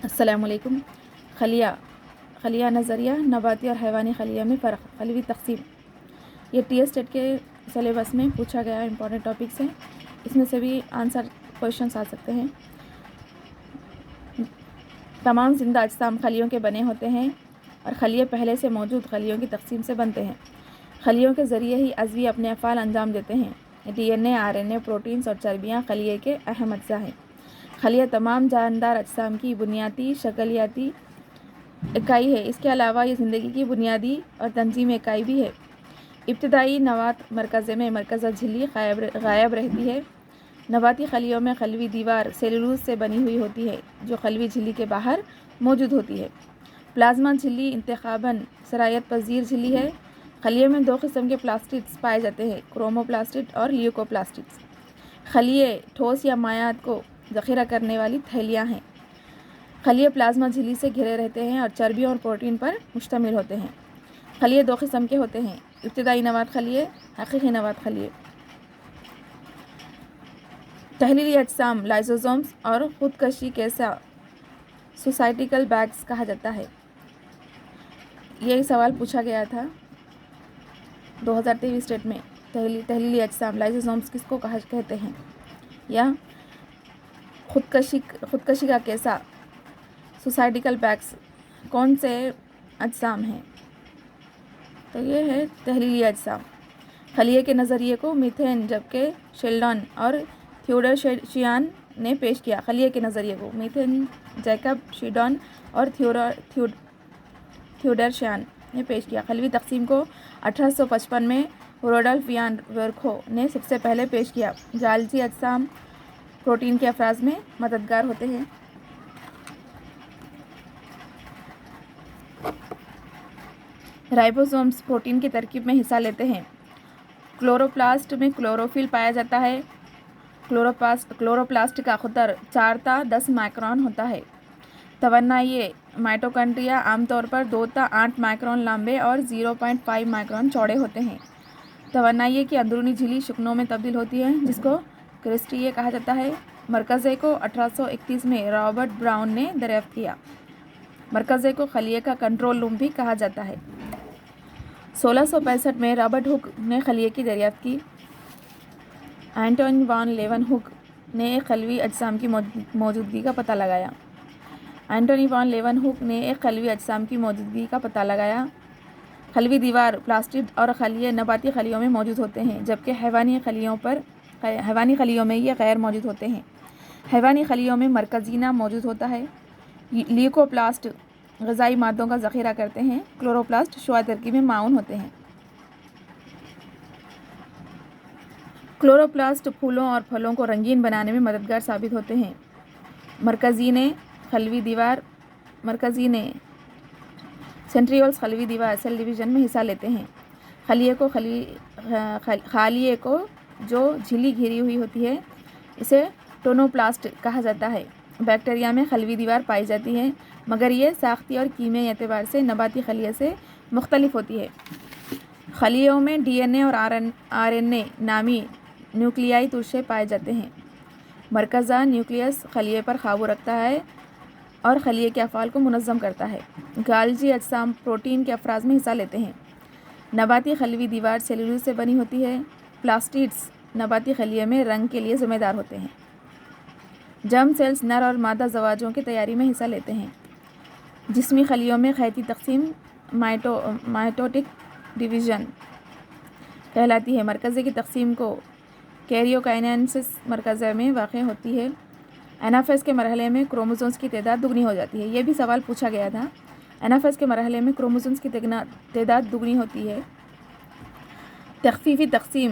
السلام علیکم۔ خلیہ نظریہ، نباتی اور حیوانی خلیہ میں فرق، خلوی تقسیم۔ یہ ٹی ایس ٹیٹ کے سلیبس میں پوچھا گیا امپورٹنٹ ٹاپکس ہیں، اس میں سے بھی آنسر کویشچنس آ سکتے ہیں۔ تمام زندہ اجسام خلیوں کے بنے ہوتے ہیں اور خلیے پہلے سے موجود خلیوں کی تقسیم سے بنتے ہیں۔ خلیوں کے ذریعے ہی عضوی اپنے افعال انجام دیتے ہیں۔ D N A, R N A, proteins اور چربیاں خلیے کے اہم اجزاء ہیں۔ خلیہ تمام جاندار اجسام کی بنیادی شکلیاتی اکائی ہے۔ اس کے علاوہ یہ زندگی کی بنیادی اور تنظیمی اکائی بھی ہے۔ ابتدائی نوات مرکزے میں مرکزہ جھلی غائب رہتی ہے۔ نباتی خلیوں میں خلوی دیوار سیلولوز سے بنی ہوئی ہوتی ہے جو خلوی جھلی کے باہر موجود ہوتی ہے۔ پلازما جھلی انتخاباً سرایت پذیر جھلی ہے۔ خلیے میں دو قسم کے پلاسٹڈز پائے جاتے ہیں، کروموپلاسٹڈ اور لیوکوپلاسٹڈز۔ خلیے ٹھوس یا مائعات کو ذخیرہ کرنے والی تھیلیاں ہیں۔ خلیے پلازما جھلی سے گھرے رہتے ہیں اور چربیوں اور پروٹین پر مشتمل ہوتے ہیں۔ خلیے دو قسم کے ہوتے ہیں، ابتدائی نوات خلیے، حقیقی نوات خلیے۔ تحلیلی اجسام لائزوزومز اور خودکشی کیسا سوسائٹیکل بیگز کہا جاتا ہے۔ یہ سوال پوچھا گیا تھا 2023 ٹیٹ میں۔ تحلیلی اجسام لائزوزومز کس کو کہتے ہیں، یا خودکشی کا کیسا سوسائٹیکل بیگز کون سے اجسام ہیں؟ تو یہ ہے تحلیلی اجسام۔ خلیے کے نظریے کو میتھین جبکہ شیلڈن اور تھیوڈر شیان نے پیش کیا۔ خلیے کے نظریے کو میتھین جیکب شیلڈن اور تھیوڈر شیان نے پیش کیا۔ خلوی تقسیم کو 1855 میں روڈولف وان ورکھو نے سب سے پہلے پیش کیا۔ جالجی اجسام پروٹین کے افراز میں مددگار ہوتے ہیں۔ رائبوسومز پروٹین کی ترکیب میں حصہ لیتے ہیں۔ کلوروپلاسٹ میں کلوروفل پایا جاتا ہے۔ کلوروپلاسٹ کا قطر 4 تا 10 مائکرون ہوتا ہے۔ توانائی مائٹوکانڈریا عام طور پر 2 تا 8 مائکرون لمبے اور 0.5 مائکرون چوڑے ہوتے ہیں۔ توانائی کی اندرونی جھلی شکنوں میں تبدیل ہوتی ہے جس کو کرسٹیے کہا جاتا ہے۔ مرکزے کو 1831 میں رابرٹ براؤن نے دریافت کیا۔ مرکزے کو خلیے کا کنٹرول روم بھی کہا جاتا ہے۔ 1665 میں رابرٹ ہک نے خلیے کی دریافت کی۔ اینٹونی وان لیون ہک نے ایک خلوی اجسام کی موجودگی کا پتہ لگایا۔ خلوی دیوار پلاسٹڈ اور خلیے نباتی خلیوں میں موجود ہوتے ہیں جبکہ حیوانی خلیوں میں یہ غیر موجود ہوتے ہیں۔ حیوانی خلیوں میں مرکزینہ موجود ہوتا ہے۔ لیوکوپلاسٹ غذائی مادوں کا ذخیرہ کرتے ہیں۔ کلوروپلاسٹ شعاع ترکیب میں معاون ہوتے ہیں۔ کلوروپلاسٹ پھولوں اور پھلوں کو رنگین بنانے میں مددگار ثابت ہوتے ہیں۔ مرکزینے سینٹریولز خلوی دیوار سیل ڈویژن میں حصہ لیتے ہیں۔ خلیے کو جو جھلی گھیری ہوئی ہوتی ہے اسے ٹونوپلاسٹ کہا جاتا ہے۔ بیکٹیریا میں خلوی دیوار پائی جاتی ہے مگر یہ ساختی اور کیمیائی اعتبار سے نباتی خلیے سے مختلف ہوتی ہے۔ خلیوں میں ڈی این اے اور آر این اے نامی نیوکلیائی ترشے پائے جاتے ہیں۔ مرکزہ نیوکلیس خلیے پر قابو رکھتا ہے اور خلیے کے افعال کو منظم کرتا ہے۔ گالجی اجسام پروٹین کے افراز میں حصہ لیتے ہیں۔ نباتی خلوی دیوار سیلولوز سے بنی ہوتی ہے۔ پلاسٹیڈز نباتی خلیے میں رنگ کے لیے ذمہ دار ہوتے ہیں۔ جرم سیلز نر اور مادہ زواجوں کی تیاری میں حصہ لیتے ہیں۔ جسمی خلیوں میں خیتی تقسیم مائٹوٹک ڈویژن کہلاتی ہے۔ مرکزے کی تقسیم کو کیریوکائنیسس مرکزے میں واقع ہوتی ہے۔ اینافیز کے مرحلے میں کروموسومز کی تعداد دگنی ہو جاتی ہے۔ یہ بھی سوال پوچھا گیا تھا۔ اینافیز کے مرحلے میں کروموسومز کی تعداد دگنی ہوتی ہے۔ تخفیفی تقسیم